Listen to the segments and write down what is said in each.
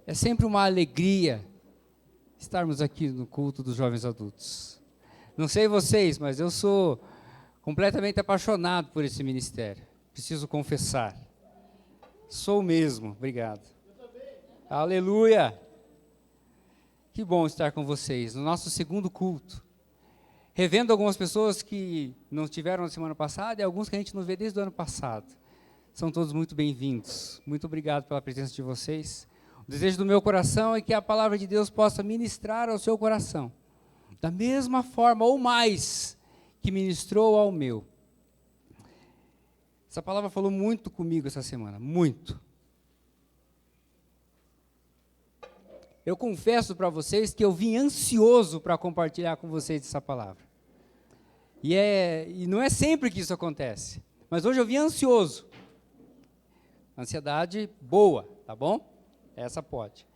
É sempre uma alegria estarmos aqui no culto dos jovens adultos. Não sei vocês, mas eu sou completamente apaixonado por esse ministério. Preciso confessar. Sou mesmo. Obrigado. Aleluia. Que bom estar com vocês no nosso segundo culto. Revendo algumas pessoas que não estiveram na semana passada e alguns que a gente não vê desde o ano passado. São todos muito bem-vindos. Muito obrigado pela presença de vocês. O desejo do meu coração é que a palavra de Deus possa ministrar ao seu coração, da mesma forma ou mais que ministrou ao meu. Essa palavra falou muito comigo essa semana, muito. Eu confesso para vocês que eu vim ansioso para compartilhar com vocês essa palavra. E não é sempre que isso acontece, mas hoje eu vim ansioso. Ansiedade boa, tá bom? Essa pode.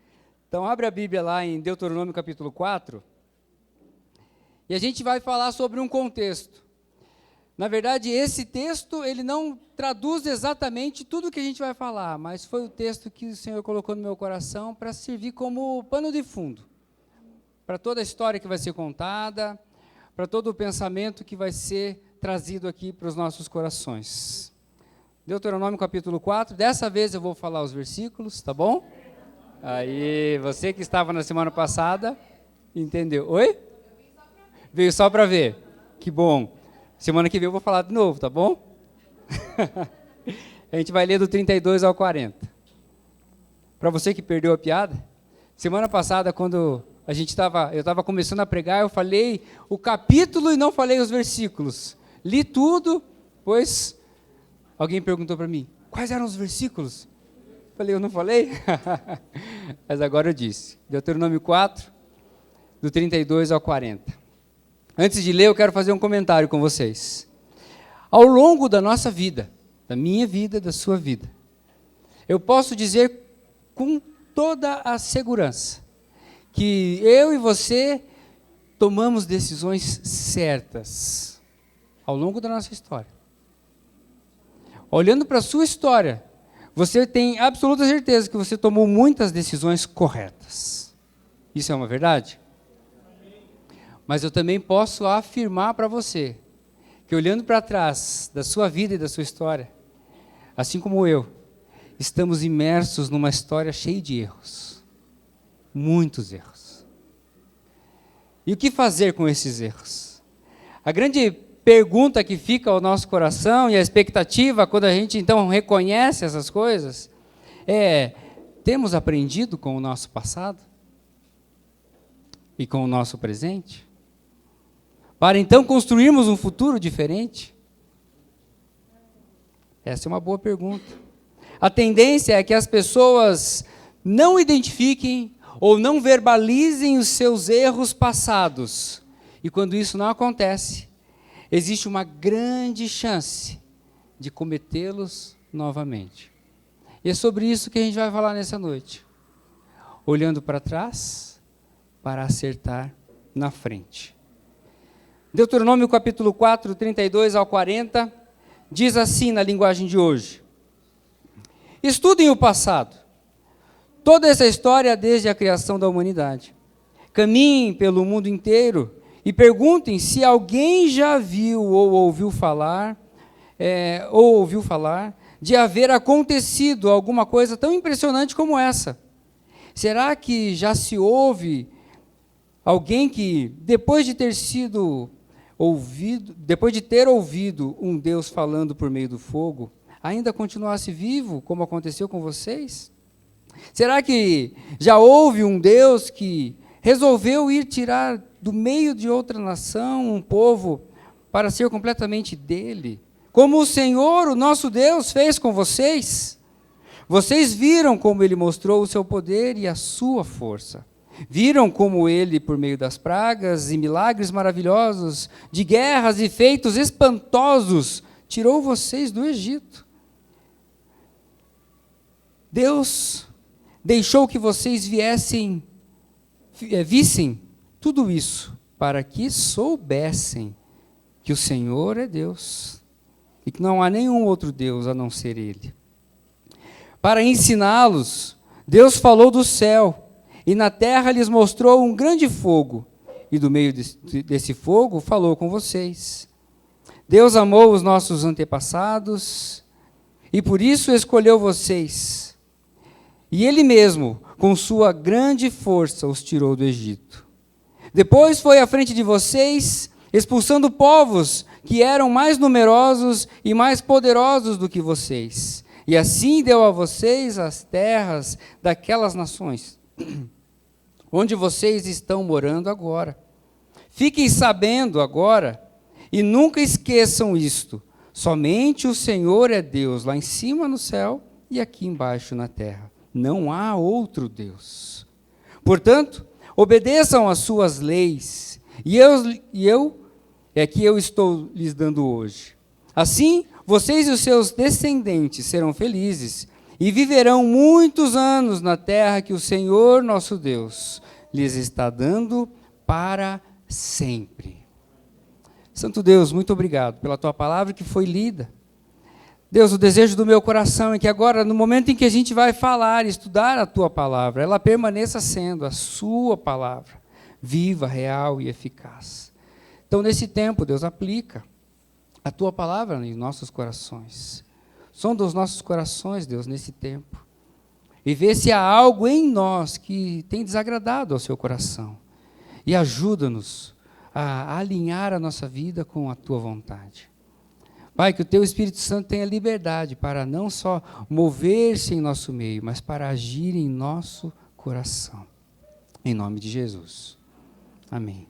Então, abre a Bíblia lá em Deuteronômio capítulo 4, e a gente vai falar sobre um contexto. Na verdade, esse texto, ele não traduz exatamente tudo o que a gente vai falar, mas foi o texto que o Senhor colocou no meu coração para servir como pano de fundo, para toda a história que vai ser contada, para todo o pensamento que vai ser trazido aqui para os nossos corações. Deuteronômio capítulo 4, dessa vez eu vou falar os versículos, tá bom? Aí, você que estava na semana passada, entendeu? Oi? Veio só para ver. Que bom. Semana que vem eu vou falar de novo, tá bom? A gente vai ler do 32 ao 40. Para você que perdeu a piada, semana passada, quando eu estava começando a pregar, eu falei o capítulo e não falei os versículos. Li tudo, pois alguém perguntou para mim, quais eram os versículos? Falei, eu não falei? Mas agora eu disse. Deuteronômio 4, do 32 ao 40. Antes de ler, eu quero fazer um comentário com vocês. Ao longo da nossa vida, da minha vida, da sua vida, eu posso dizer com toda a segurança que eu e você tomamos decisões certas ao longo da nossa história. Olhando para a sua história, você tem absoluta certeza que você tomou muitas decisões corretas. Isso é uma verdade? Mas eu também posso afirmar para você que, olhando para trás da sua vida e da sua história, assim como eu, estamos imersos numa história cheia de erros. Muitos erros. E o que fazer com esses erros? A grande pergunta que fica ao nosso coração e a expectativa quando a gente então reconhece essas coisas é: temos aprendido com o nosso passado? E com o nosso presente? Para então construirmos um futuro diferente? Essa é uma boa pergunta. A tendência é que as pessoas não identifiquem ou não verbalizem os seus erros passados. E quando isso não acontece, existe uma grande chance de cometê-los novamente. E é sobre isso que a gente vai falar nessa noite. Olhando para trás, para acertar na frente. Deuteronômio capítulo 4, 32 ao 40, diz assim na linguagem de hoje. Estudem o passado, toda essa história desde a criação da humanidade. Caminhem pelo mundo inteiro e perguntem se alguém já viu ou ouviu falar de haver acontecido alguma coisa tão impressionante como essa. Será que já se ouve alguém que, depois de ter ouvido um Deus falando por meio do fogo, ainda continuasse vivo, como aconteceu com vocês? Será que já houve um Deus que resolveu ir tirar do meio de outra nação um povo para ser completamente dele? Como o Senhor, o nosso Deus, fez com vocês? Vocês viram como ele mostrou o seu poder e a sua força. Viram como ele, por meio das pragas e milagres maravilhosos, de guerras e feitos espantosos, tirou vocês do Egito. Deus deixou que vocês vissem tudo isso, para que soubessem que o Senhor é Deus, e que não há nenhum outro Deus a não ser Ele. Para ensiná-los, Deus falou do céu, e na terra lhes mostrou um grande fogo, e do meio desse fogo falou com vocês. Deus amou os nossos antepassados, e por isso escolheu vocês. E Ele mesmo, com sua grande força, os tirou do Egito. Depois foi à frente de vocês, expulsando povos que eram mais numerosos e mais poderosos do que vocês. E assim deu a vocês as terras daquelas nações, onde vocês estão morando agora. Fiquem sabendo agora, e nunca esqueçam isto: somente o Senhor é Deus, lá em cima no céu e aqui embaixo na terra. Não há outro Deus. Portanto, obedeçam às suas leis, e eu estou lhes dando hoje. Assim, vocês e os seus descendentes serão felizes e viverão muitos anos na terra que o Senhor, nosso Deus, lhes está dando para sempre. Santo Deus, muito obrigado pela tua palavra que foi lida. Deus, o desejo do meu coração é que agora, no momento em que a gente vai falar e estudar a tua palavra, ela permaneça sendo a sua palavra, viva, real e eficaz. Então, nesse tempo, Deus, aplica a tua palavra em nossos corações. Sonda os nossos corações, Deus, nesse tempo. E vê se há algo em nós que tem desagradado ao seu coração. E ajuda-nos a alinhar a nossa vida com a tua vontade. Pai, que o teu Espírito Santo tenha liberdade para não só mover-se em nosso meio, mas para agir em nosso coração. Em nome de Jesus. Amém.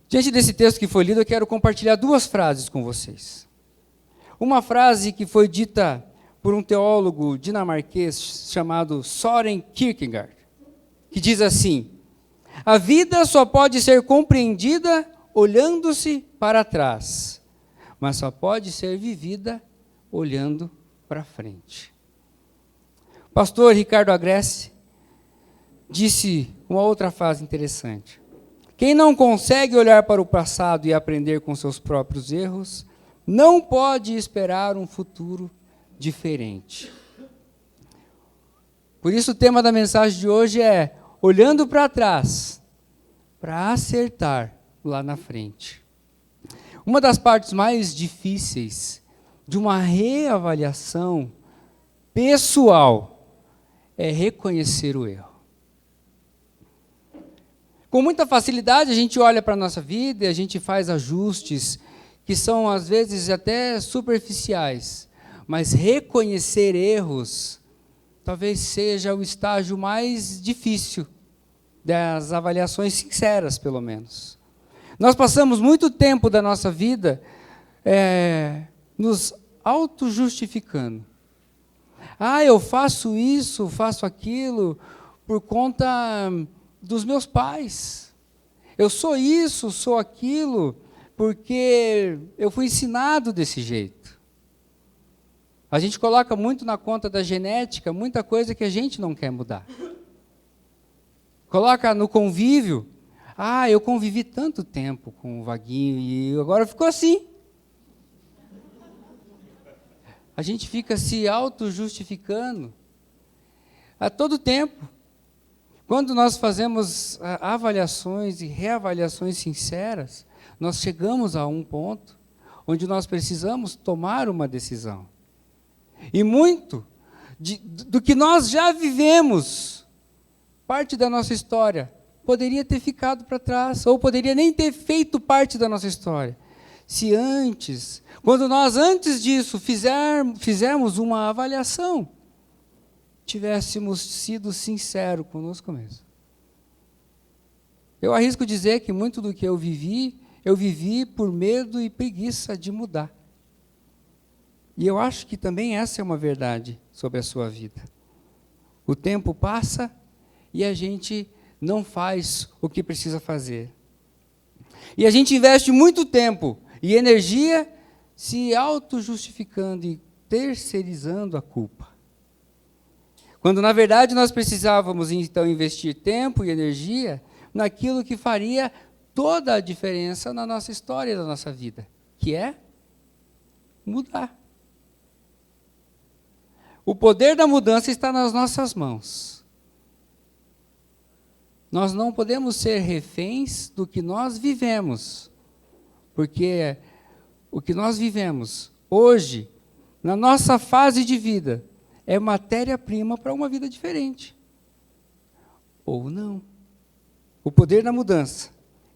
Diante desse texto que foi lido, eu quero compartilhar duas frases com vocês. Uma frase que foi dita por um teólogo dinamarquês chamado Søren Kierkegaard, que diz assim: a vida só pode ser compreendida olhando-se para trás, mas só pode ser vivida olhando para frente. O pastor Ricardo Agreste disse uma outra frase interessante: quem não consegue olhar para o passado e aprender com seus próprios erros, não pode esperar um futuro diferente. Por isso o tema da mensagem de hoje é olhando para trás, para acertar lá na frente. Uma das partes mais difíceis de uma reavaliação pessoal é reconhecer o erro. Com muita facilidade a gente olha para a nossa vida e a gente faz ajustes que são às vezes até superficiais, mas reconhecer erros talvez seja o estágio mais difícil das avaliações sinceras, pelo menos. Nós passamos muito tempo da nossa vida nos auto-justificando. Eu faço isso, faço aquilo por conta dos meus pais. Eu sou isso, sou aquilo, porque eu fui ensinado desse jeito. A gente coloca muito na conta da genética, muita coisa que a gente não quer mudar. Coloca no convívio. Eu convivi tanto tempo com o Vaguinho e agora ficou assim. A gente fica se auto-justificando a todo tempo. Quando nós fazemos avaliações e reavaliações sinceras, nós chegamos a um ponto onde nós precisamos tomar uma decisão. E muito do que nós já vivemos, parte da nossa história, poderia ter ficado para trás, ou poderia nem ter feito parte da nossa história. Se antes, quando nós antes disso fizermos uma avaliação, tivéssemos sido sinceros conosco mesmo. Eu arrisco dizer que muito do que eu vivi por medo e preguiça de mudar. E eu acho que também essa é uma verdade sobre a sua vida. O tempo passa e a gente não faz o que precisa fazer. E a gente investe muito tempo e energia se auto-justificando e terceirizando a culpa. Quando, na verdade, nós precisávamos, então, investir tempo e energia naquilo que faria toda a diferença na nossa história e na nossa vida, que é mudar. O poder da mudança está nas nossas mãos. Nós não podemos ser reféns do que nós vivemos, porque o que nós vivemos hoje, na nossa fase de vida, é matéria-prima para uma vida diferente. Ou não. O poder da mudança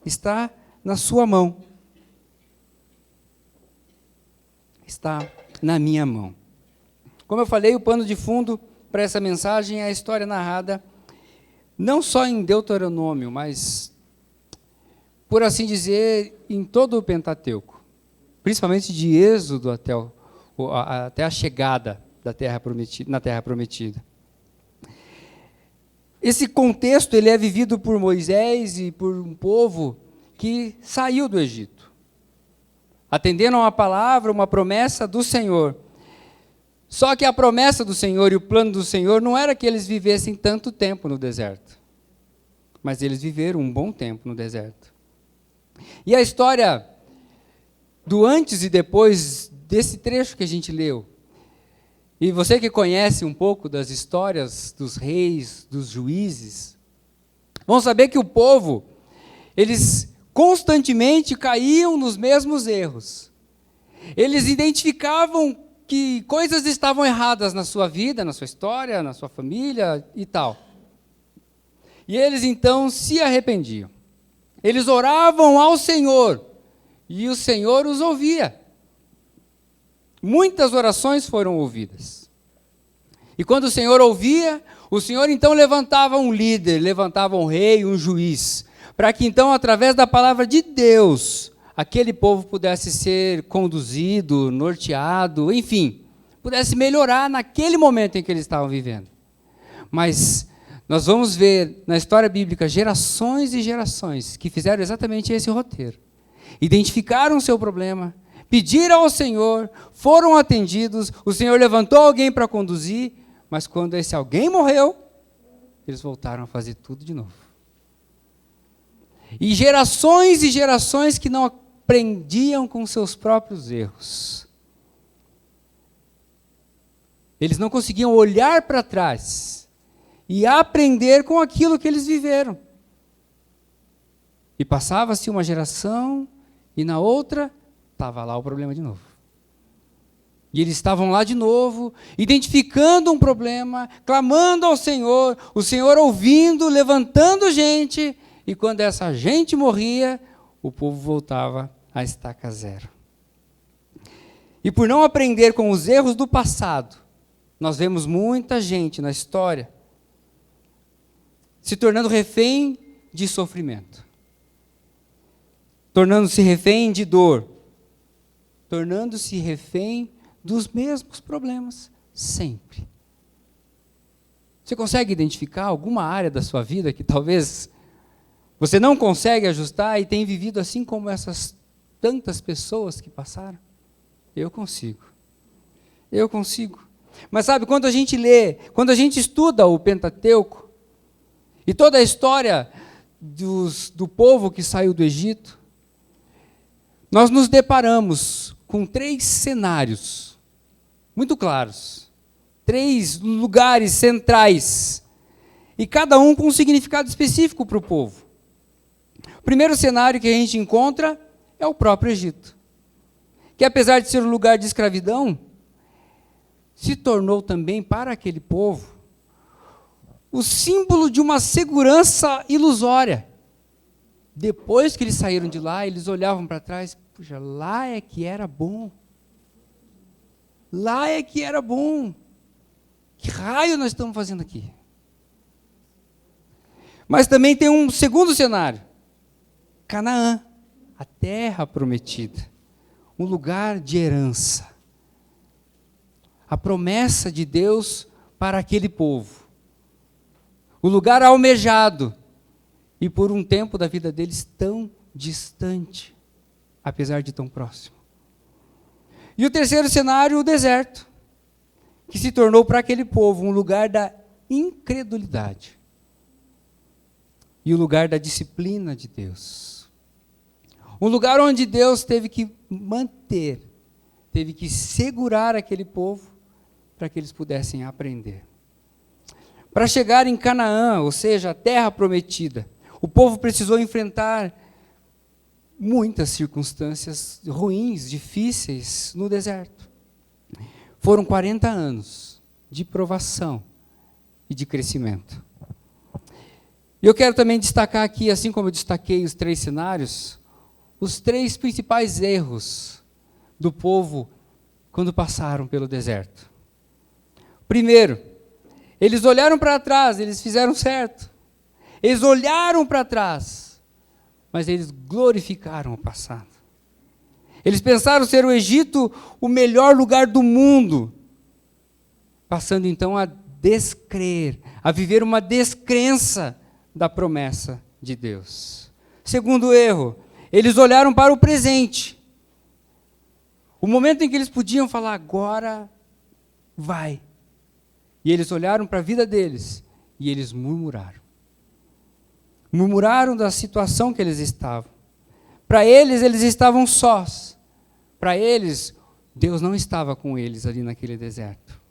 está na sua mão. Está na minha mão. Como eu falei, o pano de fundo para essa mensagem é a história narrada, não só em Deuteronômio, mas, por assim dizer, em todo o Pentateuco. Principalmente de Êxodo até a chegada da terra prometida, na Terra Prometida. Esse contexto ele é vivido por Moisés e por um povo que saiu do Egito, atendendo a uma palavra, uma promessa do Senhor. Só que a promessa do Senhor e o plano do Senhor não era que eles vivessem tanto tempo no deserto, mas eles viveram um bom tempo no deserto. E a história do antes e depois desse trecho que a gente leu, e você que conhece um pouco das histórias dos reis, dos juízes, vão saber que o povo, eles constantemente caíam nos mesmos erros. Eles identificavam que coisas estavam erradas na sua vida, na sua história, na sua família e tal. E eles então se arrependiam. Eles oravam ao Senhor e o Senhor os ouvia. Muitas orações foram ouvidas. E quando o Senhor ouvia, o Senhor então levantava um líder, levantava um rei, um juiz, para que então, através da palavra de Deus, aquele povo pudesse ser conduzido, norteado, enfim, pudesse melhorar naquele momento em que eles estavam vivendo. Mas nós vamos ver na história bíblica gerações e gerações que fizeram exatamente esse roteiro. Identificaram o seu problema, pediram ao Senhor, foram atendidos, o Senhor levantou alguém para conduzir, mas quando esse alguém morreu, eles voltaram a fazer tudo de novo. E gerações que não aprendiam com seus próprios erros. Eles não conseguiam olhar para trás e aprender com aquilo que eles viveram. E passava-se uma geração e na outra estava lá o problema de novo. E eles estavam lá de novo, identificando um problema, clamando ao Senhor, o Senhor ouvindo, levantando gente, e quando essa gente morria, o povo voltava à estaca zero. E por não aprender com os erros do passado, nós vemos muita gente na história se tornando refém de sofrimento, tornando-se refém de dor, tornando-se refém dos mesmos problemas, sempre. Você consegue identificar alguma área da sua vida que talvez você não consegue ajustar e tem vivido assim como essas tantas pessoas que passaram? Eu consigo. Eu consigo. Mas sabe, quando a gente lê, quando a gente estuda o Pentateuco, e toda a história do povo que saiu do Egito, nós nos deparamos com 3 cenários muito claros, 3 lugares centrais, e cada um com um significado específico para o povo. O primeiro cenário que a gente encontra é o próprio Egito, que apesar de ser um lugar de escravidão, se tornou também para aquele povo o símbolo de uma segurança ilusória. Depois que eles saíram de lá, eles olhavam para trás, puxa, lá é que era bom. Lá é que era bom. Que raio nós estamos fazendo aqui? Mas também tem um segundo cenário. Canaã, a terra prometida. Um lugar de herança. A promessa de Deus para aquele povo. O lugar almejado. E por um tempo da vida deles tão distante, apesar de tão próximo. E o terceiro cenário, o deserto, que se tornou para aquele povo um lugar da incredulidade. E o lugar da disciplina de Deus. Um lugar onde Deus teve que manter, teve que segurar aquele povo para que eles pudessem aprender. Para chegar em Canaã, ou seja, a terra prometida, o povo precisou enfrentar muitas circunstâncias ruins, difíceis no deserto. Foram 40 anos de provação e de crescimento. E eu quero também destacar aqui, assim como eu destaquei os 3 cenários, os 3 principais erros do povo quando passaram pelo deserto. Primeiro, eles olharam para trás, eles fizeram certo. Eles olharam para trás, mas eles glorificaram o passado. Eles pensaram ser o Egito o melhor lugar do mundo, passando então a descrer, a viver uma descrença da promessa de Deus. Segundo erro, eles olharam para o presente. O momento em que eles podiam falar, agora vai. E eles olharam para a vida deles e eles murmuraram. Murmuraram da situação que eles estavam. Para eles estavam sós. Para eles, Deus não estava com eles ali naquele deserto.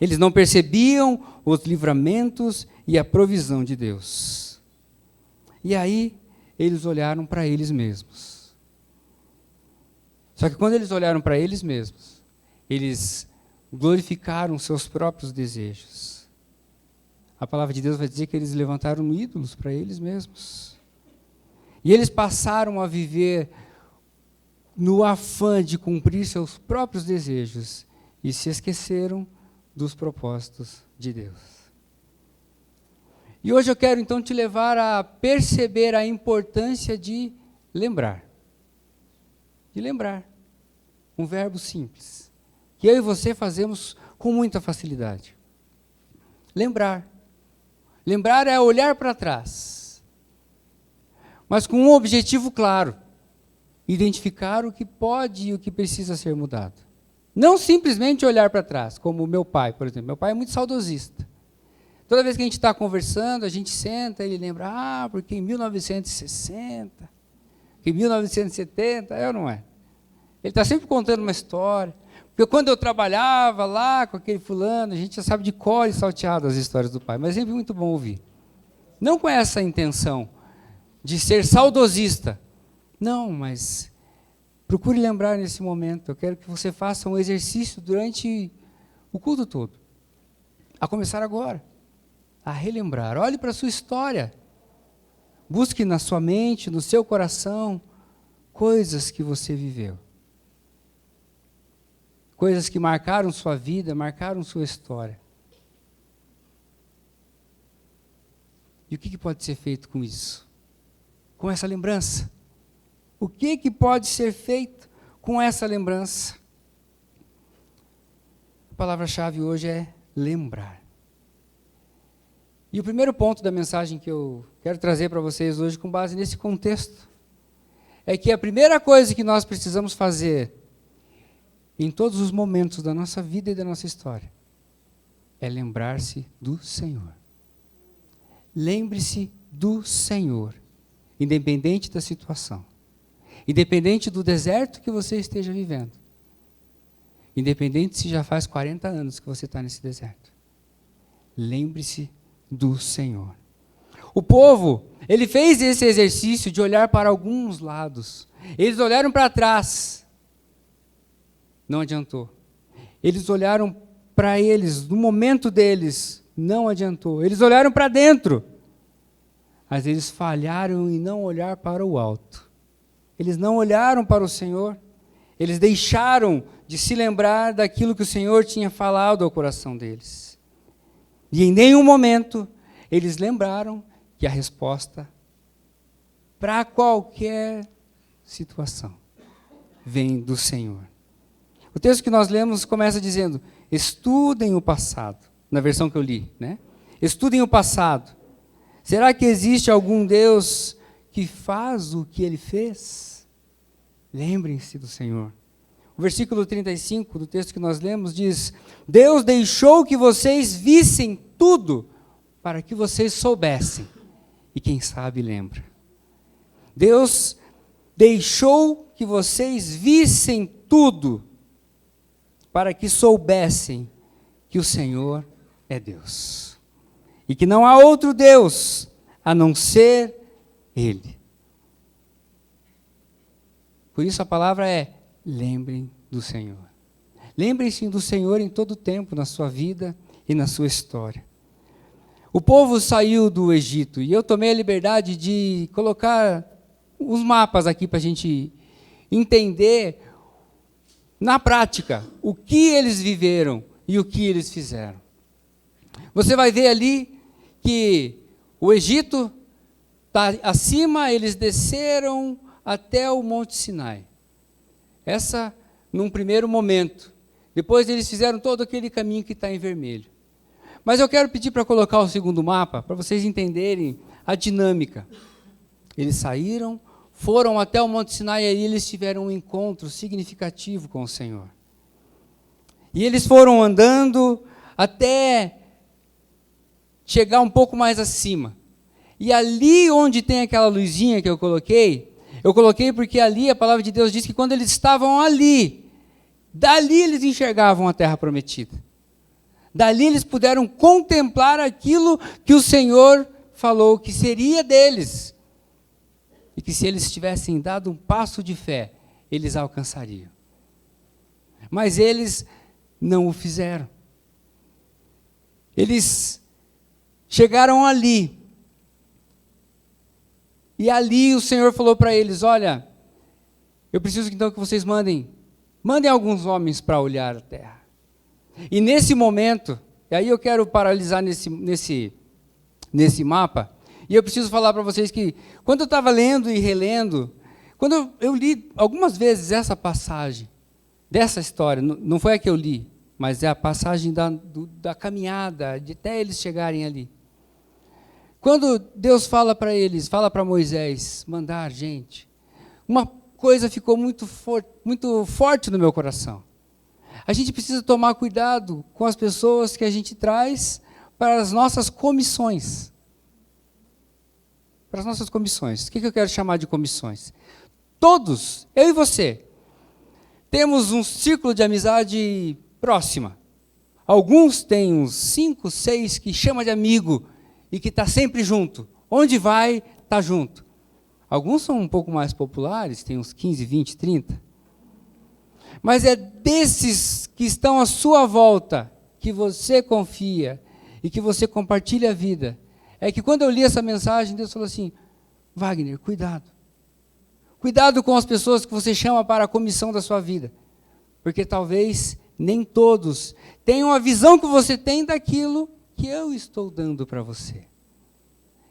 Eles não percebiam os livramentos e a provisão de Deus. E aí, eles olharam para eles mesmos. Só que quando eles olharam para eles mesmos, eles glorificaram seus próprios desejos. A palavra de Deus vai dizer que eles levantaram ídolos para eles mesmos. E eles passaram a viver no afã de cumprir seus próprios desejos e se esqueceram dos propósitos de Deus. E hoje eu quero então te levar a perceber a importância de lembrar. De lembrar. Um verbo simples, que eu e você fazemos com muita facilidade. Lembrar. Lembrar é olhar para trás, mas com um objetivo claro: identificar o que pode e o que precisa ser mudado. Não simplesmente olhar para trás, como o meu pai, por exemplo. Meu pai é muito saudosista. Toda vez que a gente está conversando, a gente senta, ele lembra, porque em 1960, em 1970, é ou não é? Ele está sempre contando uma história. Porque quando eu trabalhava lá com aquele fulano, a gente já sabe de cor e salteado as histórias do pai, mas é sempre muito bom ouvir. Não com essa intenção de ser saudosista. Não, mas procure lembrar nesse momento. Eu quero que você faça um exercício durante o culto todo. A começar agora. A relembrar. Olhe para a sua história. Busque na sua mente, no seu coração, coisas que você viveu. Coisas que marcaram sua vida, marcaram sua história. E o que pode ser feito com isso? Com essa lembrança? O que pode ser feito com essa lembrança? A palavra-chave hoje é lembrar. E o primeiro ponto da mensagem que eu quero trazer para vocês hoje, com base nesse contexto, é que a primeira coisa que nós precisamos fazer em todos os momentos da nossa vida e da nossa história é lembrar-se do Senhor. Lembre-se do Senhor, independente da situação, independente do deserto que você esteja vivendo, independente se já faz 40 anos que você está nesse deserto. Lembre-se do Senhor. O povo, ele fez esse exercício de olhar para alguns lados. Eles olharam para trás. Não adiantou. Eles olharam para eles, no momento deles, não adiantou. Eles olharam para dentro, mas eles falharam em não olhar para o alto. Eles não olharam para o Senhor. Eles deixaram de se lembrar daquilo que o Senhor tinha falado ao coração deles. E em nenhum momento eles lembraram que a resposta para qualquer situação vem do Senhor. O texto que nós lemos começa dizendo: estudem o passado, na versão que eu li, né? Estudem o passado. Será que existe algum Deus que faz o que ele fez? Lembrem-se do Senhor. O versículo 35 do texto que nós lemos diz: Deus deixou que vocês vissem tudo para que vocês soubessem. E quem sabe lembra. Deus deixou que vocês vissem tudo para que soubessem que o Senhor é Deus. E que não há outro Deus a não ser Ele. Por isso a palavra é: lembrem do Senhor. Lembrem-se do Senhor em todo o tempo, na sua vida e na sua história. O povo saiu do Egito e eu tomei a liberdade de colocar os mapas aqui para a gente entender na prática o que eles viveram e o que eles fizeram. Você vai ver ali que o Egito está acima, eles desceram até o Monte Sinai. Essa num primeiro momento. Depois eles fizeram todo aquele caminho que está em vermelho. Mas eu quero pedir para colocar o segundo mapa, para vocês entenderem a dinâmica. Eles saíram, foram até o Monte Sinai e aí eles tiveram um encontro significativo com o Senhor. E eles foram andando até chegar um pouco mais acima. E ali onde tem aquela luzinha que eu coloquei porque ali a palavra de Deus diz que quando eles estavam ali, dali eles enxergavam a terra prometida. Dali eles puderam contemplar aquilo que o Senhor falou que seria deles. E que se eles tivessem dado um passo de fé, eles alcançariam. Mas eles não o fizeram. Eles chegaram ali. E ali o Senhor falou para eles: olha, eu preciso então que vocês mandem alguns homens para olhar a terra. E nesse momento, e aí eu quero paralisar nesse mapa, e eu preciso falar para vocês que, quando eu estava lendo e relendo, quando eu li algumas vezes essa passagem, dessa história, não foi a que eu li, mas é a passagem da caminhada, de até eles chegarem ali. Quando Deus fala para eles, fala para Moisés, mandar gente, uma coisa ficou muito forte no meu coração. A gente precisa tomar cuidado com as pessoas que a gente traz para as nossas comissões. Para as nossas comissões. O que eu quero chamar de comissões? Todos, eu e você, temos um círculo de amizade próxima. Alguns têm uns 5, 6 que chama de amigo e que está sempre junto. Onde vai, está junto. Alguns são um pouco mais populares, tem uns 15, 20, 30. Mas é desses que estão à sua volta que você confia e que você compartilha a vida. É que quando eu li essa mensagem, Deus falou assim: Wagner, cuidado. Cuidado com as pessoas que você chama para a comissão da sua vida. Porque talvez nem todos tenham a visão que você tem daquilo que eu estou dando para você.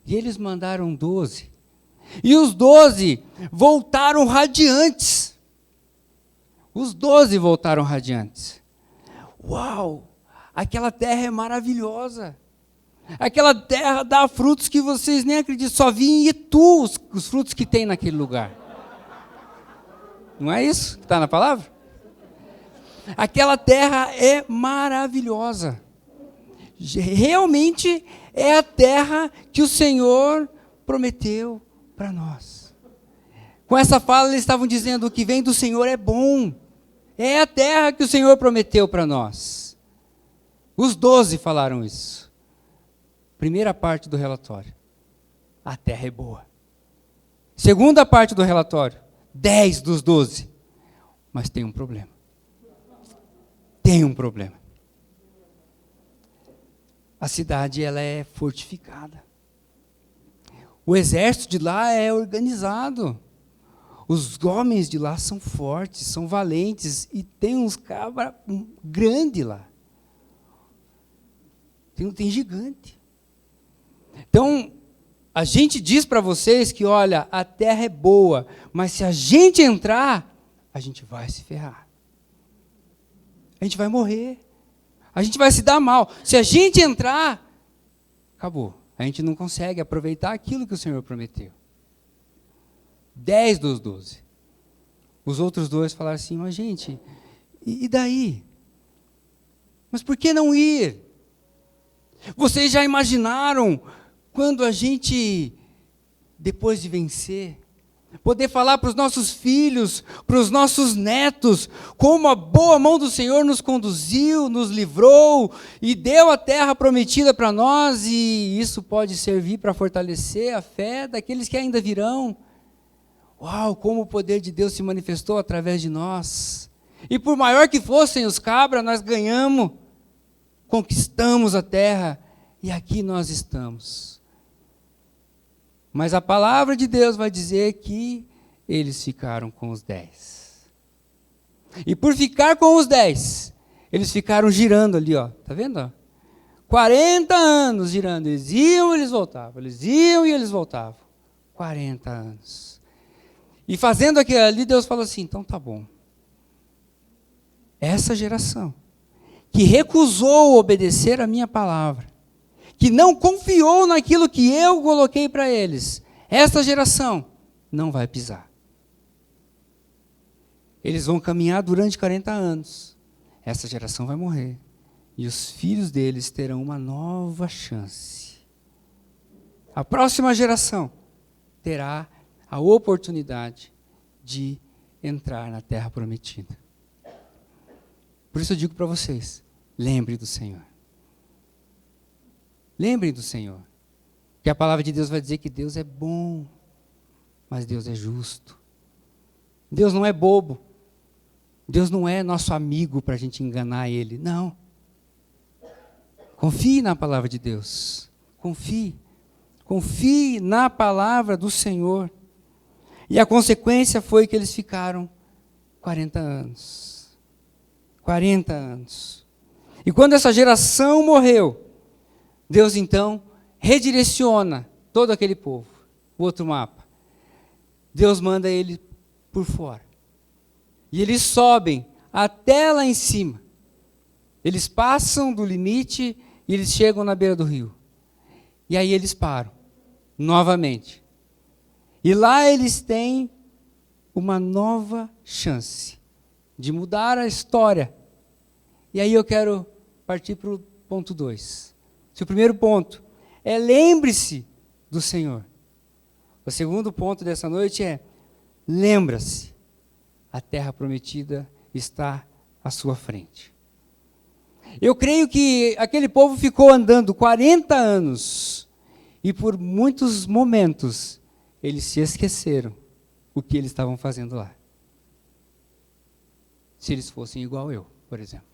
E eles mandaram 12. E os 12 voltaram radiantes. Os 12 voltaram radiantes. Uau! Aquela terra é maravilhosa. Aquela terra dá frutos que vocês nem acreditam. Só vi em Itu os frutos que tem naquele lugar. Não é isso que está na palavra? Aquela terra é maravilhosa. Realmente é a terra que o Senhor prometeu para nós. Com essa fala eles estavam dizendo: o que vem do Senhor é bom. É a terra que o Senhor prometeu para nós. Os 12 falaram isso. Primeira parte do relatório: a terra é boa. Segunda parte do relatório: 10 dos 12. Mas tem um problema. Tem um problema. A cidade ela é fortificada. O exército de lá é organizado. Os homens de lá são fortes, são valentes e tem uns cabras grandes lá. Tem gigante. Então, a gente diz para vocês que, olha, a terra é boa, mas se a gente entrar, a gente vai se ferrar. A gente vai morrer. A gente vai se dar mal. Se a gente entrar, acabou. A gente não consegue aproveitar aquilo que o Senhor prometeu. 10 dos 12. Os outros 2 falaram assim: mas gente, e daí? Mas por que não ir? Vocês já imaginaram quando a gente, depois de vencer, Poder falar para os nossos filhos, para os nossos netos, como a boa mão do Senhor nos conduziu, nos livrou e deu a terra prometida para nós, e isso pode servir para fortalecer a fé daqueles que ainda virão. Uau, como o poder de Deus se manifestou através de nós. E por maior que fossem os cabras, nós ganhamos, conquistamos a terra, e aqui nós estamos. Mas a palavra de Deus vai dizer que eles ficaram com os 10. E por ficar com os 10, eles ficaram girando ali, ó. Tá vendo? Ó? 40 anos girando. Eles iam e eles voltavam. Eles iam e eles voltavam. 40 anos. E fazendo aquilo ali, Deus falou assim, então tá bom. Essa geração que recusou obedecer a minha palavra, que não confiou naquilo que eu coloquei para eles, essa geração não vai pisar. Eles vão caminhar durante 40 anos. Essa geração vai morrer. E os filhos deles terão uma nova chance. A próxima geração terá a oportunidade de entrar na terra prometida. Por isso eu digo para vocês, lembre do Senhor. Lembrem do Senhor, que a palavra de Deus vai dizer que Deus é bom, mas Deus é justo. Deus não é bobo. Deus não é nosso amigo para a gente enganar Ele. Não. Confie na palavra de Deus. Confie. Confie na palavra do Senhor. E a consequência foi que eles ficaram 40 anos. 40 anos. E quando essa geração morreu, Deus, então, redireciona todo aquele povo. O outro mapa. Deus manda ele por fora. E eles sobem até lá em cima. Eles passam do limite e eles chegam na beira do rio. E aí eles param, novamente. E lá eles têm uma nova chance de mudar a história. E aí eu quero partir para o ponto 2. Se o primeiro ponto é lembre-se do Senhor. O segundo ponto dessa noite é lembra-se, a terra prometida está à sua frente. Eu creio que aquele povo ficou andando 40 anos e por muitos momentos eles se esqueceram o que eles estavam fazendo lá. Se eles fossem igual eu, por exemplo.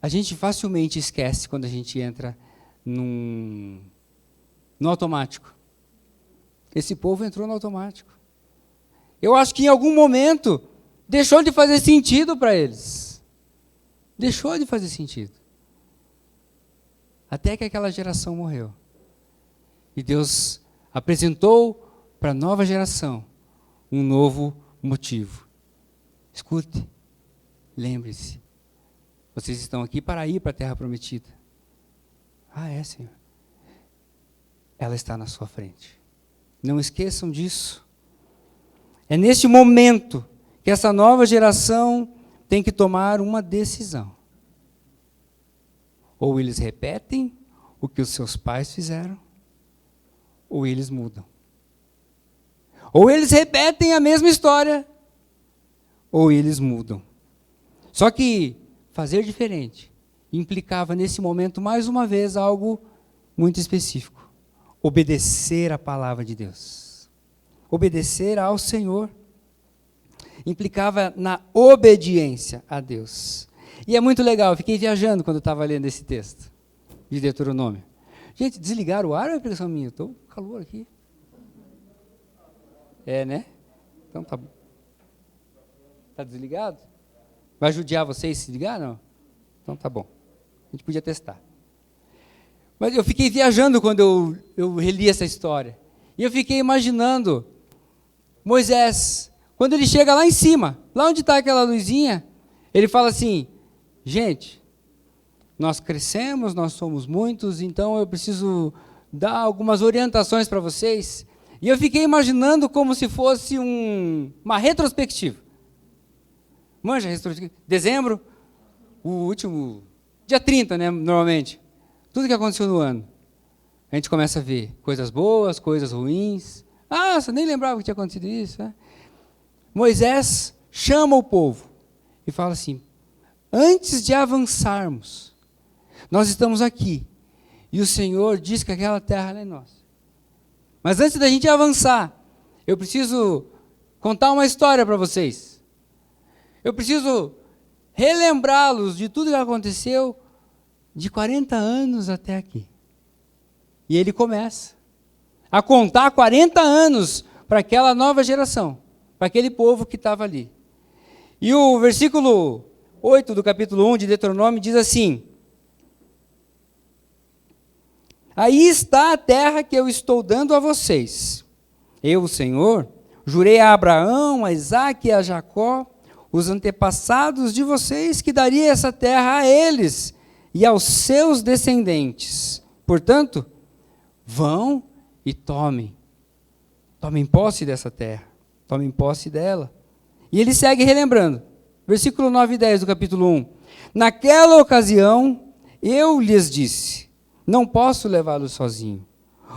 A gente facilmente esquece quando a gente entra no automático. Esse povo entrou no automático. Eu acho que em algum momento deixou de fazer sentido para eles. Deixou de fazer sentido. Até que aquela geração morreu. E Deus apresentou para a nova geração um novo motivo. Escute, lembre-se. Vocês estão aqui para ir para a terra prometida. Ah, é, Senhor. Ela está na sua frente. Não esqueçam disso. É neste momento que essa nova geração tem que tomar uma decisão. Ou eles repetem o que os seus pais fizeram, ou eles mudam. Ou eles repetem a mesma história, ou eles mudam. Só que fazer diferente implicava nesse momento, mais uma vez, algo muito específico. Obedecer a palavra de Deus. Obedecer ao Senhor. Implicava na obediência a Deus. E é muito legal, eu fiquei viajando quando eu estava lendo esse texto de Deuteronômio. Gente, desligar o ar ou é impressão minha? Estou com calor aqui. É, né? Então tá bom. Está desligado? Vai judiar vocês se ligar, não? Então tá bom. A gente podia testar. Mas eu fiquei viajando quando eu reli essa história. E eu fiquei imaginando Moisés, quando ele chega lá em cima, lá onde está aquela luzinha, ele fala assim, gente, nós crescemos, nós somos muitos, então eu preciso dar algumas orientações para vocês. E eu fiquei imaginando como se fosse uma retrospectiva. Manja, dezembro, o último, dia 30, né, normalmente. Tudo que aconteceu no ano. a gente começa a ver coisas boas, coisas ruins. Ah, você nem lembrava que tinha acontecido isso. Né? Moisés chama o povo e fala assim, antes de avançarmos, nós estamos aqui, e o Senhor diz que aquela terra é nossa. Mas antes da gente avançar, eu preciso contar uma história para vocês. Eu preciso relembrá-los de tudo que aconteceu de 40 anos até aqui. E ele começa a contar 40 anos para aquela nova geração, para aquele povo que estava ali. E o versículo 8 do capítulo 1 de Deuteronômio diz assim, aí está a terra que eu estou dando a vocês. Eu, o Senhor, jurei a Abraão, a Isaque e a Jacó, os antepassados de vocês, que daria essa terra a eles e aos seus descendentes. Portanto, vão e tomem posse dessa terra, tomem posse dela. E ele segue relembrando, versículo 9 e 10 do capítulo 1. Naquela ocasião, eu lhes disse, não posso levá-los sozinho.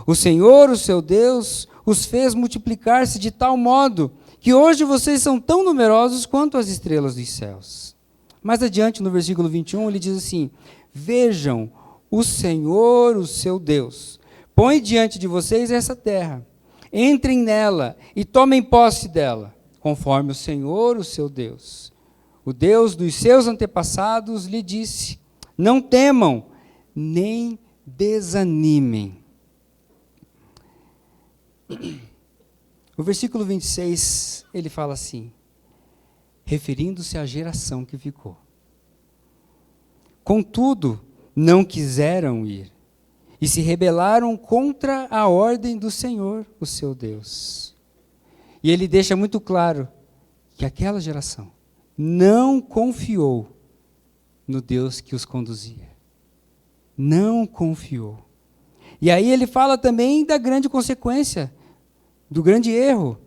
O Senhor, o seu Deus, os fez multiplicar-se de tal modo que hoje vocês são tão numerosos quanto as estrelas dos céus. Mais adiante, no versículo 21, ele diz assim, vejam, o Senhor, o seu Deus, põe diante de vocês essa terra, entrem nela e tomem posse dela, conforme o Senhor, o seu Deus. O Deus dos seus antepassados lhe disse, não temam, nem desanimem. O versículo 26, ele fala assim, referindo-se à geração que ficou. Contudo, não quiseram ir, e se rebelaram contra a ordem do Senhor, o seu Deus. E ele deixa muito claro que aquela geração não confiou no Deus que os conduzia. Não confiou. E aí ele fala também da grande consequência, do grande erro,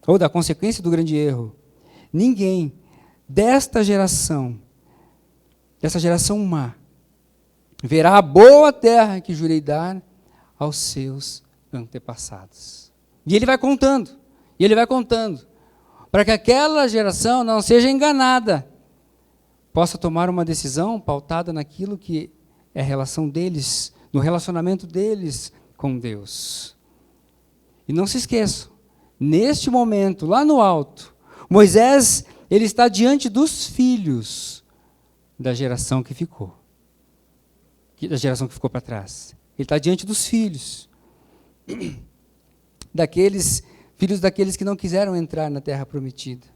ou da consequência do grande erro. Ninguém dessa geração má, verá a boa terra que jurei dar aos seus antepassados. E ele vai contando, para que aquela geração não seja enganada, possa tomar uma decisão pautada naquilo que é a relação deles, no relacionamento deles com Deus. E não se esqueçam, neste momento, lá no alto, Moisés, ele está diante dos filhos da geração que ficou. Da geração que ficou para trás. Ele está diante dos filhos. Filhos daqueles que não quiseram entrar na terra prometida.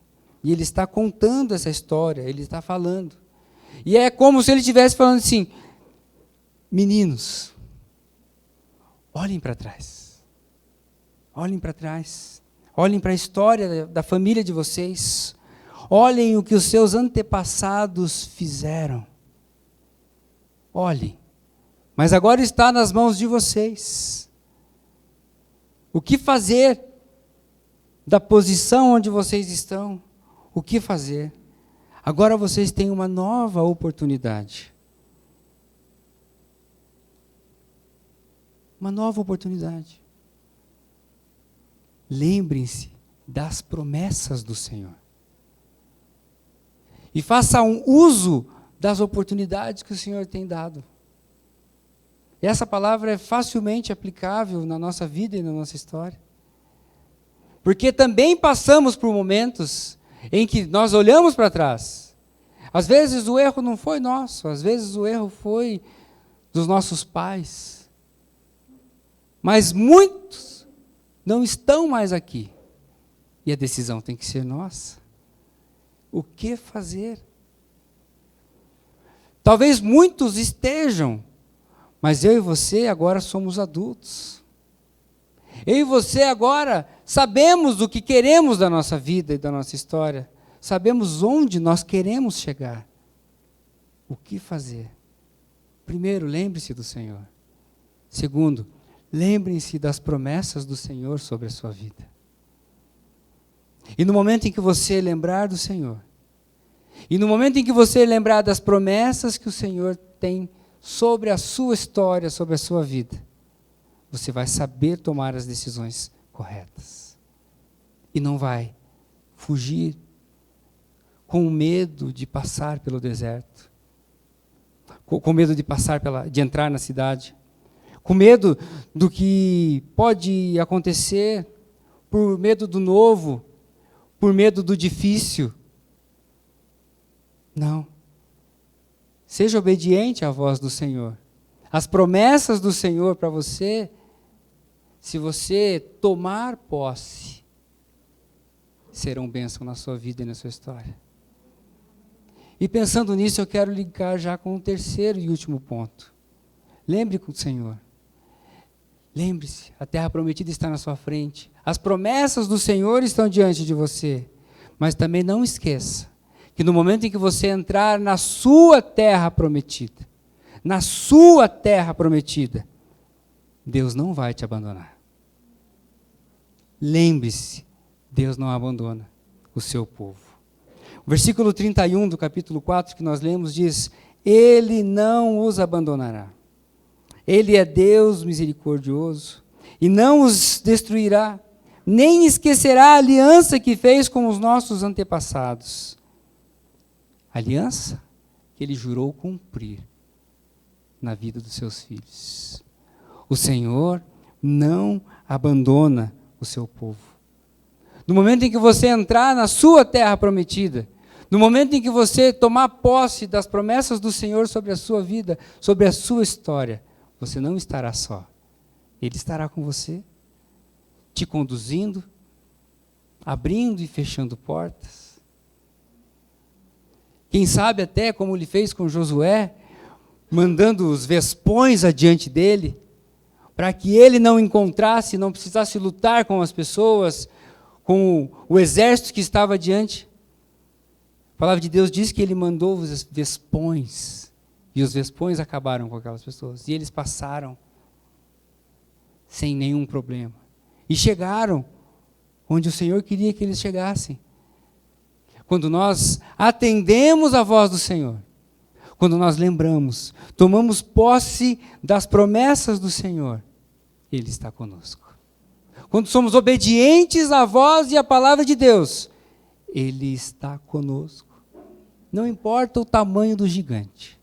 E ele está contando essa história, ele está falando. E é como se ele estivesse falando assim, meninos, olhem para trás. Olhem para trás. Olhem para a história da família de vocês. Olhem o que os seus antepassados fizeram. Olhem. Mas agora está nas mãos de vocês. O que fazer da posição onde vocês estão? O que fazer? Agora vocês têm uma nova oportunidade. Uma nova oportunidade. Lembrem-se das promessas do Senhor. E façam uso das oportunidades que o Senhor tem dado. E essa palavra é facilmente aplicável na nossa vida e na nossa história. Porque também passamos por momentos em que nós olhamos para trás. Às vezes o erro não foi nosso, às vezes o erro foi dos nossos pais. Mas muitos não estão mais aqui. E a decisão tem que ser nossa. O que fazer? Talvez muitos estejam, mas eu e você agora somos adultos. Eu e você agora sabemos o que queremos da nossa vida e da nossa história. Sabemos onde nós queremos chegar. O que fazer? Primeiro, lembre-se do Senhor. Segundo, lembrem-se das promessas do Senhor sobre a sua vida. E no momento em que você lembrar do Senhor, e no momento em que você lembrar das promessas que o Senhor tem sobre a sua história, sobre a sua vida, você vai saber tomar as decisões corretas. E não vai fugir com medo de passar pelo deserto, com medo de entrar na cidade, com medo do que pode acontecer, por medo do novo, por medo do difícil. Não. Seja obediente à voz do Senhor. As promessas do Senhor para você, se você tomar posse, serão bênção na sua vida e na sua história. E pensando nisso, eu quero ligar já com o terceiro e último ponto. Lembre com o Senhor. Lembre-se, a terra prometida está na sua frente. As promessas do Senhor estão diante de você. Mas também não esqueça que no momento em que você entrar na sua terra prometida, Deus não vai te abandonar. Lembre-se, Deus não abandona o seu povo. O versículo 31 do capítulo 4 que nós lemos diz: Ele não os abandonará. Ele é Deus misericordioso e não os destruirá, nem esquecerá a aliança que fez com os nossos antepassados. Aliança que ele jurou cumprir na vida dos seus filhos. O Senhor não abandona o seu povo. No momento em que você entrar na sua terra prometida, no momento em que você tomar posse das promessas do Senhor sobre a sua vida, sobre a sua história, você não estará só. Ele estará com você, te conduzindo, abrindo e fechando portas. Quem sabe até, como ele fez com Josué, mandando os vespões adiante dele, para que ele não encontrasse, não precisasse lutar com as pessoas, com o exército que estava adiante. A palavra de Deus diz que ele mandou os vespões, e os vespões acabaram com aquelas pessoas, e eles passaram sem nenhum problema. E chegaram onde o Senhor queria que eles chegassem. Quando nós atendemos a voz do Senhor, quando nós lembramos, tomamos posse das promessas do Senhor, Ele está conosco. Quando somos obedientes à voz e à palavra de Deus, Ele está conosco. Não importa o tamanho do gigante.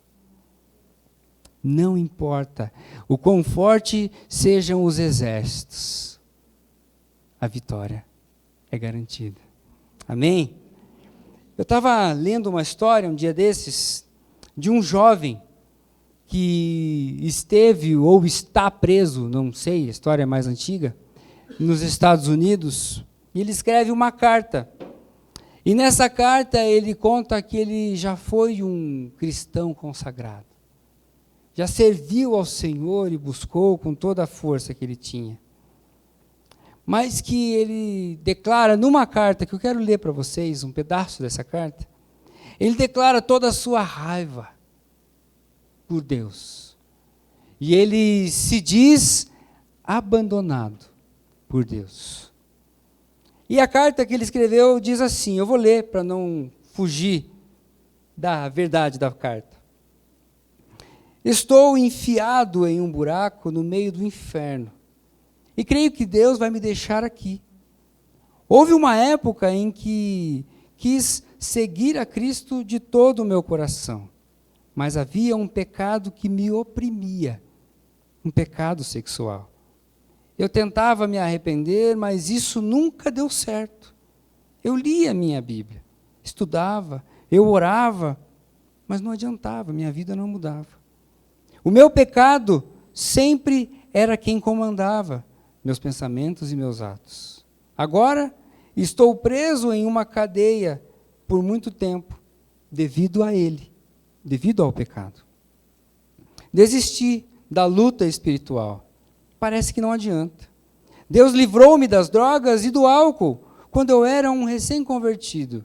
Não importa o quão forte sejam os exércitos. A vitória é garantida. Amém? Eu estava lendo uma história um dia desses de um jovem que esteve ou está preso, não sei, a história é mais antiga, nos Estados Unidos, e ele escreve uma carta. E nessa carta ele conta que ele já foi um cristão consagrado. Já serviu ao Senhor e buscou com toda a força que ele tinha. Mas que ele declara numa carta, que eu quero ler para vocês, um pedaço dessa carta, ele declara toda a sua raiva por Deus. E ele se diz abandonado por Deus. E a carta que ele escreveu diz assim, eu vou ler para não fugir da verdade da carta. Estou enfiado em um buraco no meio do inferno. E creio que Deus vai me deixar aqui. Houve uma época em que quis seguir a Cristo de todo o meu coração, mas havia um pecado que me oprimia, um pecado sexual. Eu tentava me arrepender, mas isso nunca deu certo. Eu lia a minha Bíblia, estudava, eu orava, mas não adiantava, minha vida não mudava. O meu pecado sempre era quem comandava meus pensamentos e meus atos. Agora, estou preso em uma cadeia por muito tempo, devido a ele, devido ao pecado. Desisti da luta espiritual. Parece que não adianta. Deus livrou-me das drogas e do álcool, quando eu era um recém-convertido.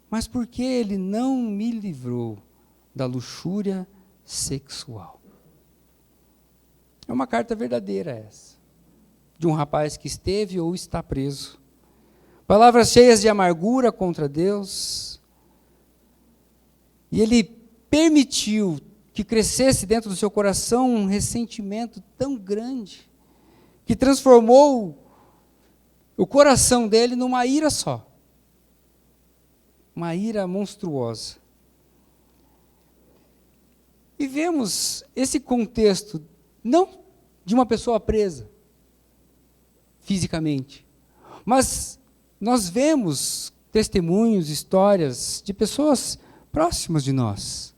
Mas por que Ele não me livrou da luxúria sexual? É uma carta verdadeira essa, de um rapaz que esteve ou está preso. Palavras cheias de amargura contra Deus. E ele permitiu que crescesse dentro do seu coração um ressentimento tão grande, que transformou o coração dele numa ira só. Uma ira monstruosa. E vemos esse contexto, não de uma pessoa presa, fisicamente, mas nós vemos testemunhos, histórias de pessoas próximas de nós.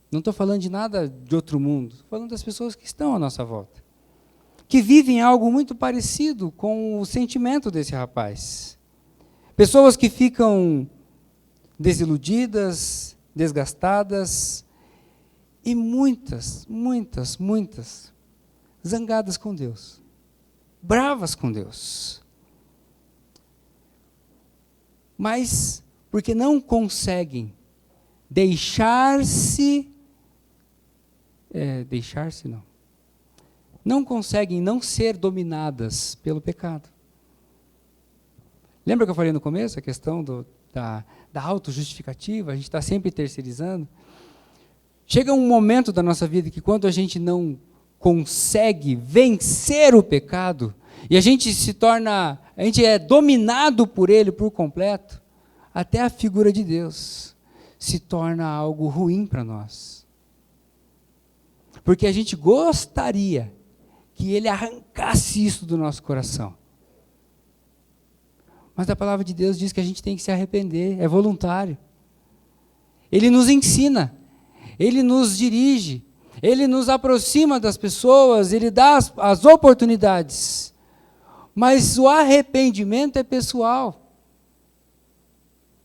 Não estou falando de nada de outro mundo, estou falando das pessoas que estão à nossa volta, que vivem algo muito parecido com o sentimento desse rapaz. Pessoas que ficam desiludidas, desgastadas, e muitas zangadas com Deus, bravas com Deus. Mas porque não conseguem não conseguem não ser dominadas pelo pecado. Lembra que eu falei no começo, a questão da autojustificativa? A gente está sempre terceirizando. Chega um momento da nossa vida que quando a gente não consegue vencer o pecado, e a gente é dominado por ele por completo, até a figura de Deus se torna algo ruim para nós. Porque a gente gostaria que ele arrancasse isso do nosso coração. Mas a palavra de Deus diz que a gente tem que se arrepender, é voluntário. Ele nos ensina, ele nos dirige, ele nos aproxima das pessoas, ele dá as oportunidades. Mas o arrependimento é pessoal.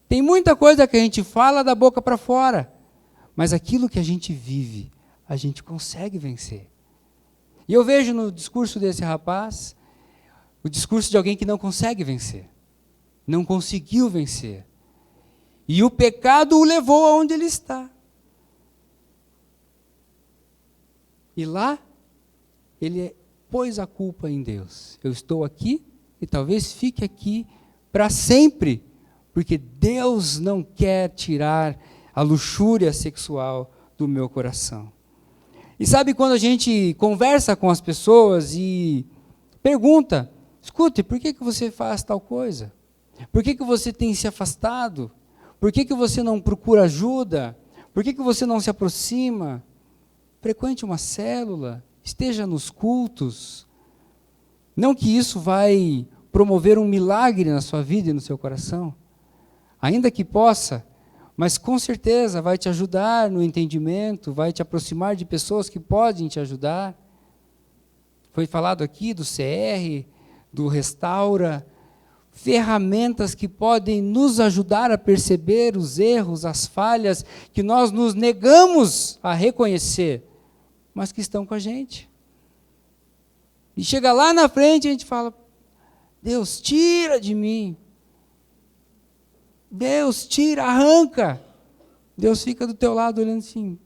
Tem muita coisa que a gente fala da boca para fora, mas aquilo que a gente vive, a gente consegue vencer. E eu vejo no discurso desse rapaz, o discurso de alguém que não consegue vencer. Não conseguiu vencer. E o pecado o levou aonde ele está. E lá, ele pôs a culpa em Deus. Eu estou aqui e talvez fique aqui para sempre, porque Deus não quer tirar a luxúria sexual do meu coração. E sabe quando a gente conversa com as pessoas e pergunta, escute, por que você faz tal coisa? Por que você tem se afastado? Por que você não procura ajuda? Por que você não se aproxima? Frequente uma célula, esteja nos cultos. Não que isso vai promover um milagre na sua vida e no seu coração. Ainda que possa, mas com certeza vai te ajudar no entendimento, vai te aproximar de pessoas que podem te ajudar. Foi falado aqui do CR, do Restaura, ferramentas que podem nos ajudar a perceber os erros, as falhas que nós nos negamos a reconhecer, mas que estão com a gente. E chega lá na frente e a gente fala, Deus, tira de mim. Deus, tira, arranca. Deus fica do teu lado olhando assim,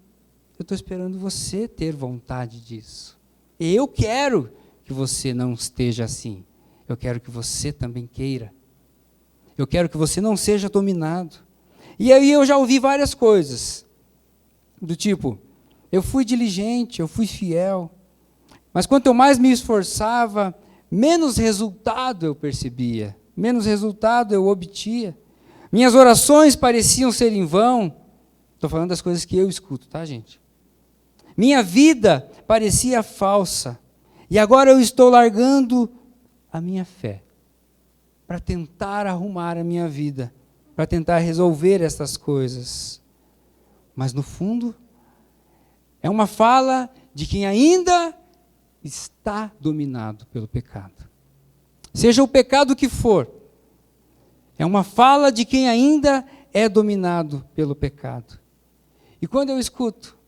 eu estou esperando você ter vontade disso. Eu quero que você não esteja assim. Eu quero que você também queira. Eu quero que você não seja dominado. E aí eu já ouvi várias coisas, do tipo, eu fui diligente, eu fui fiel, mas quanto eu mais me esforçava, menos resultado eu percebia, menos resultado eu obtia. Minhas orações pareciam ser em vão. Estou falando das coisas que eu escuto, tá, gente? Minha vida parecia falsa. E agora eu estou largando a minha fé para tentar arrumar a minha vida, para tentar resolver essas coisas. Mas no fundo, é uma fala de quem ainda está dominado pelo pecado. Seja o pecado que for, é uma fala de quem ainda é dominado pelo pecado. E quando eu escuto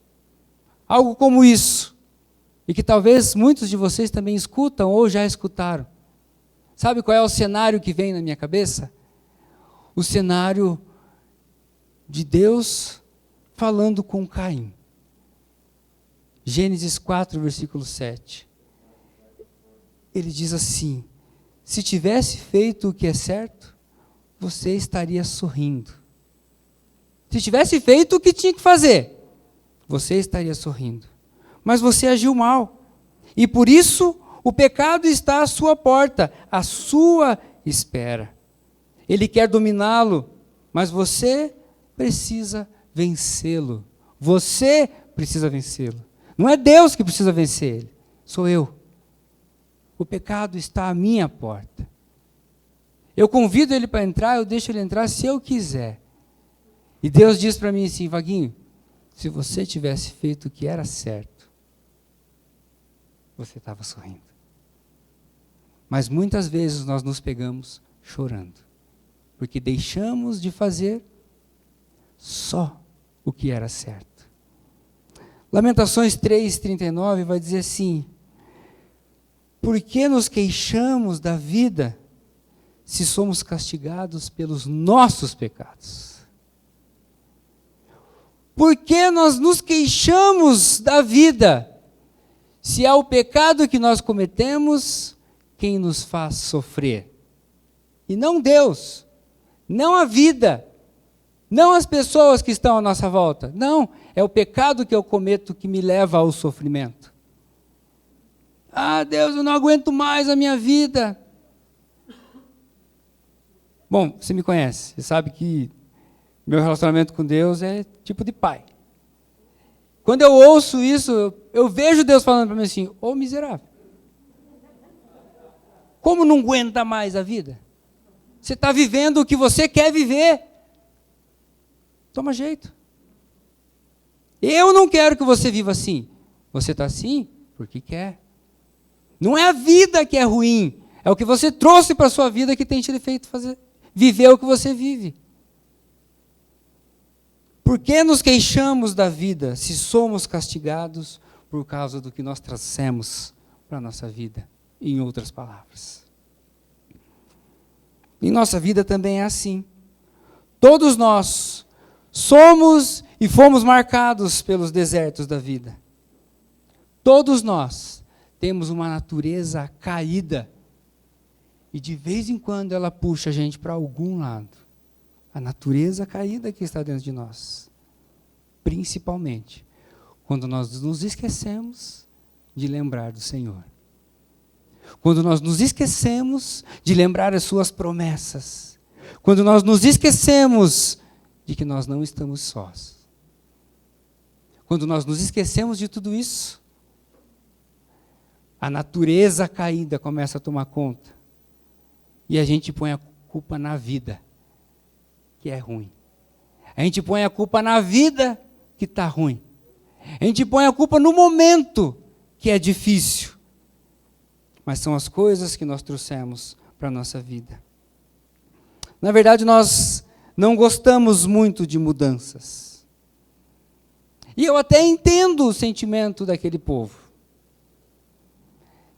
algo como isso, e que talvez muitos de vocês também escutam ou já escutaram, sabe qual é o cenário que vem na minha cabeça? O cenário de Deus falando com Caim. Gênesis 4, versículo 7. Ele diz assim, se tivesse feito o que é certo, você estaria sorrindo. Se tivesse feito o que tinha que fazer, você estaria sorrindo. Mas você agiu mal. E por isso O pecado está à sua porta, à sua espera. Ele quer dominá-lo, mas você precisa vencê-lo. Você precisa vencê-lo. Não é Deus que precisa vencer ele, sou eu. O pecado está à minha porta. Eu convido ele para entrar, eu deixo ele entrar se eu quiser. E Deus diz para mim assim, Vaguinho, se você tivesse feito o que era certo, você estava sorrindo. Mas muitas vezes nós nos pegamos chorando, porque deixamos de fazer só o que era certo. Lamentações 3:39 vai dizer assim, por que nos queixamos da vida se somos castigados pelos nossos pecados? Por que nós nos queixamos da vida se é o pecado que nós cometemos quem nos faz sofrer? E não Deus, não a vida, não as pessoas que estão à nossa volta. Não, é o pecado que eu cometo que me leva ao sofrimento. Ah, Deus, eu não aguento mais a minha vida. Bom, você me conhece, você sabe que meu relacionamento com Deus é tipo de pai. Quando eu ouço isso, eu vejo Deus falando para mim assim, ô miserável, como não aguenta mais a vida? Você está vivendo o que você quer viver. Toma jeito. Eu não quero que você viva assim. Você está assim porque quer. Não é a vida que é ruim, é o que você trouxe para a sua vida que tem te feito viver o que você vive. Por que nos queixamos da vida se somos castigados por causa do que nós trouxemos para a nossa vida? Em outras palavras. Em nossa vida também é assim. Todos nós somos e fomos marcados pelos desertos da vida. Todos nós temos uma natureza caída. E de vez em quando ela puxa a gente para algum lado. A natureza caída que está dentro de nós. Principalmente quando nós nos esquecemos de lembrar do Senhor. Quando nós nos esquecemos de lembrar as suas promessas. Quando nós nos esquecemos de que nós não estamos sós. Quando nós nos esquecemos de tudo isso, a natureza caída começa a tomar conta. E a gente põe a culpa na vida, que é ruim. A gente põe a culpa na vida, que está ruim. A gente põe a culpa no momento, que é difícil. Mas são as coisas que nós trouxemos para a nossa vida. Na verdade, nós não gostamos muito de mudanças. E eu até entendo o sentimento daquele povo.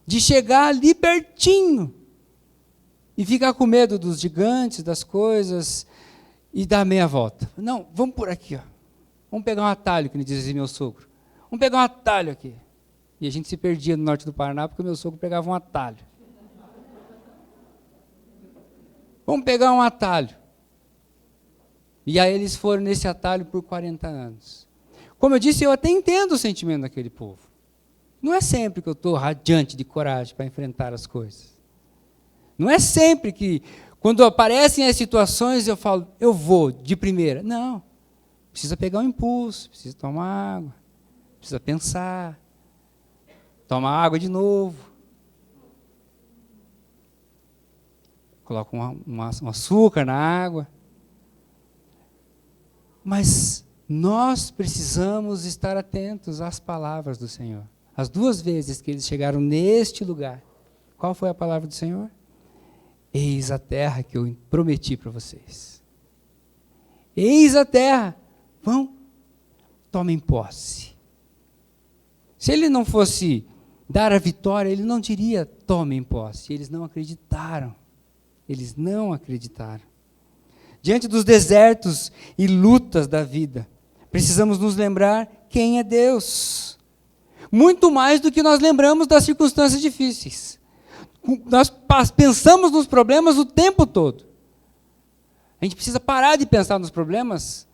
De chegar ali pertinho e ficar com medo dos gigantes, das coisas, e dar meia volta. Não, vamos por aqui, ó. Vamos pegar um atalho, que me dizia meu sogro. Vamos pegar um atalho aqui. E a gente se perdia no norte do Paraná, porque meu sogro pegava um atalho. Vamos pegar um atalho. E aí eles foram nesse atalho por 40 anos. Como eu disse, eu até entendo o sentimento daquele povo. Não é sempre que eu estou radiante de coragem para enfrentar as coisas. Não é sempre que, quando aparecem as situações, eu falo, eu vou de primeira. Não. Precisa pegar um impulso, precisa tomar água, precisa pensar, tomar água de novo. Coloca um açúcar na água. Mas nós precisamos estar atentos às palavras do Senhor. As 2 vezes que eles chegaram neste lugar, qual foi a palavra do Senhor? Eis a terra que eu prometi para vocês. Eis a terra. Vão, tomem posse. Se ele não fosse dar a vitória, ele não diria tomem posse. Eles não acreditaram. Eles não acreditaram. Diante dos desertos e lutas da vida, precisamos nos lembrar quem é Deus. Muito mais do que nós lembramos das circunstâncias difíceis. Nós pensamos nos problemas o tempo todo. A gente precisa parar de pensar nos problemas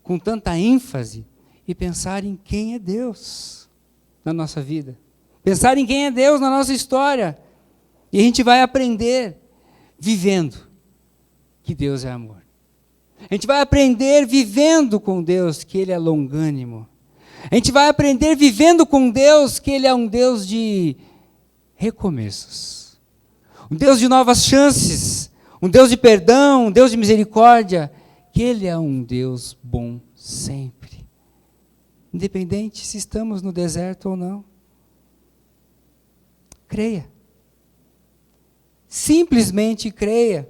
com tanta ênfase e pensar em quem é Deus na nossa vida. Pensar em quem é Deus na nossa história. E a gente vai aprender vivendo que Deus é amor. A gente vai aprender vivendo com Deus que Ele é longânimo. A gente vai aprender vivendo com Deus que Ele é um Deus de recomeços. Um Deus de novas chances. Um Deus de perdão, um Deus de misericórdia. Que Ele é um Deus bom sempre. Independente se estamos no deserto ou não. Creia. Simplesmente creia.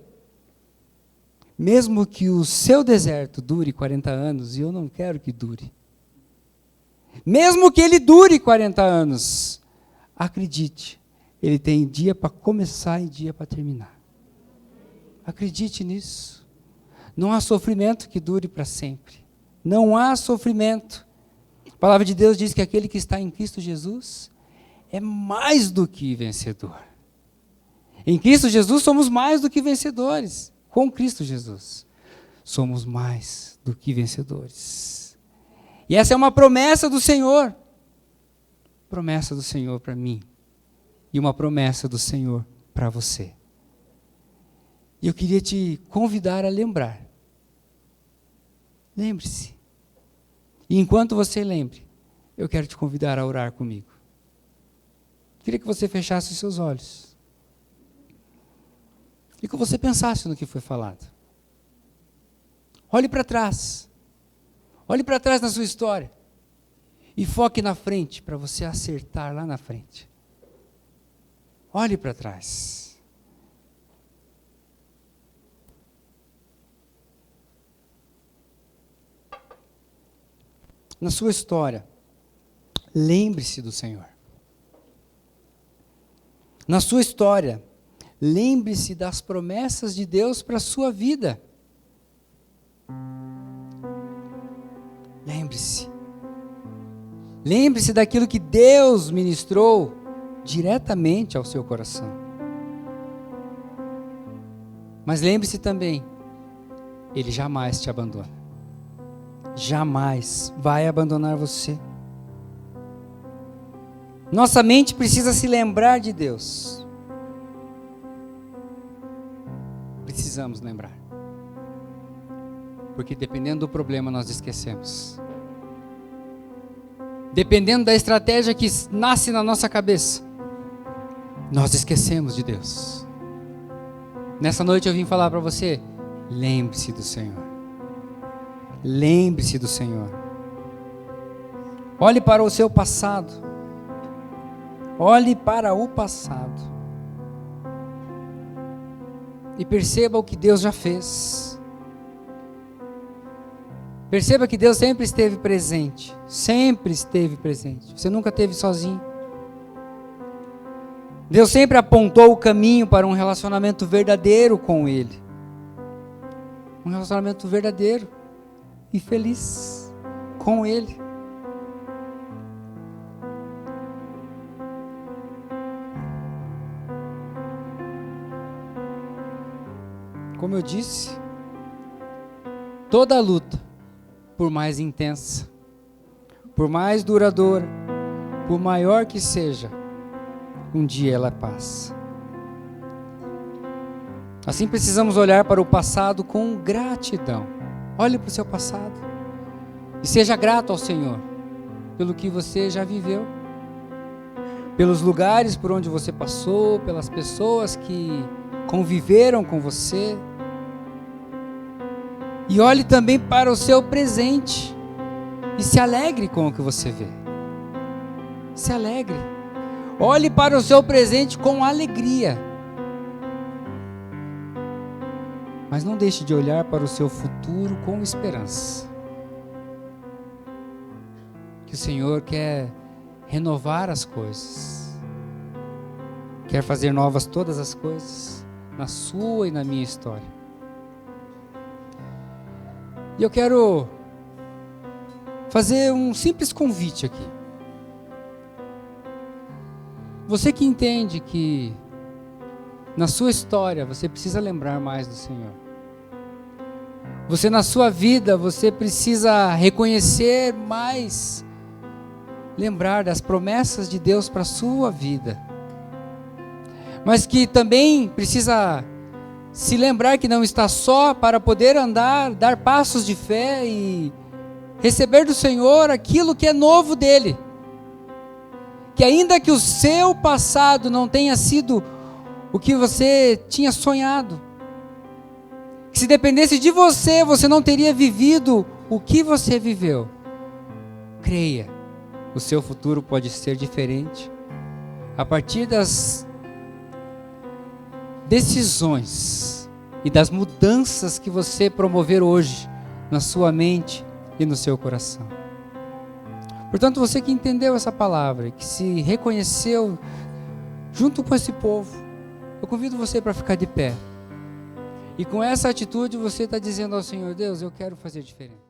Mesmo que o seu deserto dure 40 anos, e eu não quero que dure. Mesmo que ele dure 40 anos, acredite, ele tem dia para começar e dia para terminar. Acredite nisso. Não há sofrimento que dure para sempre. Não há sofrimento. A palavra de Deus diz que aquele que está em Cristo Jesus é mais do que vencedor. Em Cristo Jesus somos mais do que vencedores. Com Cristo Jesus somos mais do que vencedores. E essa é uma promessa do Senhor. Promessa do Senhor para mim. E uma promessa do Senhor para você. E eu queria te convidar a lembrar. Lembre-se. E enquanto você lembre, eu quero te convidar a orar comigo. Queria que você fechasse os seus olhos. E que você pensasse no que foi falado. Olhe para trás. Olhe para trás na sua história. E foque na frente, para você acertar lá na frente. Olhe para trás. Na sua história, lembre-se do Senhor. Na sua história, lembre-se das promessas de Deus para a sua vida. Lembre-se. Lembre-se daquilo que Deus ministrou diretamente ao seu coração. Mas lembre-se também, Ele jamais te abandona. Jamais vai abandonar você. Nossa mente precisa se lembrar de Deus. Precisamos lembrar. Porque dependendo do problema nós esquecemos. Dependendo da estratégia que nasce na nossa cabeça, nós esquecemos de Deus. Nessa noite eu vim falar para você, lembre-se do Senhor. Lembre-se do Senhor. Olhe para o seu passado. Olhe para o passado. E perceba o que Deus já fez. Perceba que Deus sempre esteve presente. Sempre esteve presente. Você nunca esteve sozinho. Deus sempre apontou o caminho para um relacionamento verdadeiro com Ele. Um relacionamento verdadeiro e feliz com Ele. Como eu disse, toda luta, por mais intensa, por mais duradoura, por maior que seja, um dia ela passa. Assim precisamos olhar para o passado com gratidão. Olhe para o seu passado e seja grato ao Senhor pelo que você já viveu, pelos lugares por onde você passou, pelas pessoas que conviveram com você. E olhe também para o seu presente e se alegre com o que você vê. Se alegre. Olhe para o seu presente com alegria. Mas não deixe de olhar para o seu futuro com esperança. Que o Senhor quer renovar as coisas. Quer fazer novas todas as coisas na sua e na minha história. E eu quero fazer um simples convite aqui. Você que entende que na sua história você precisa lembrar mais do Senhor. Você na sua vida, você precisa reconhecer mais lembrar das promessas de Deus para a sua vida. Mas que também precisa se lembrar que não está só para poder andar, dar passos de fé e receber do Senhor aquilo que é novo dele. Que ainda que o seu passado não tenha sido o que você tinha sonhado, que se dependesse de você, você não teria vivido o que você viveu. Creia, o seu futuro pode ser diferente a partir das decisões e das mudanças que você promover hoje na sua mente e no seu coração. Portanto, você que entendeu essa palavra, que se reconheceu junto com esse povo, eu convido você para ficar de pé. E com essa atitude você está dizendo ao Senhor: Deus, eu quero fazer diferente.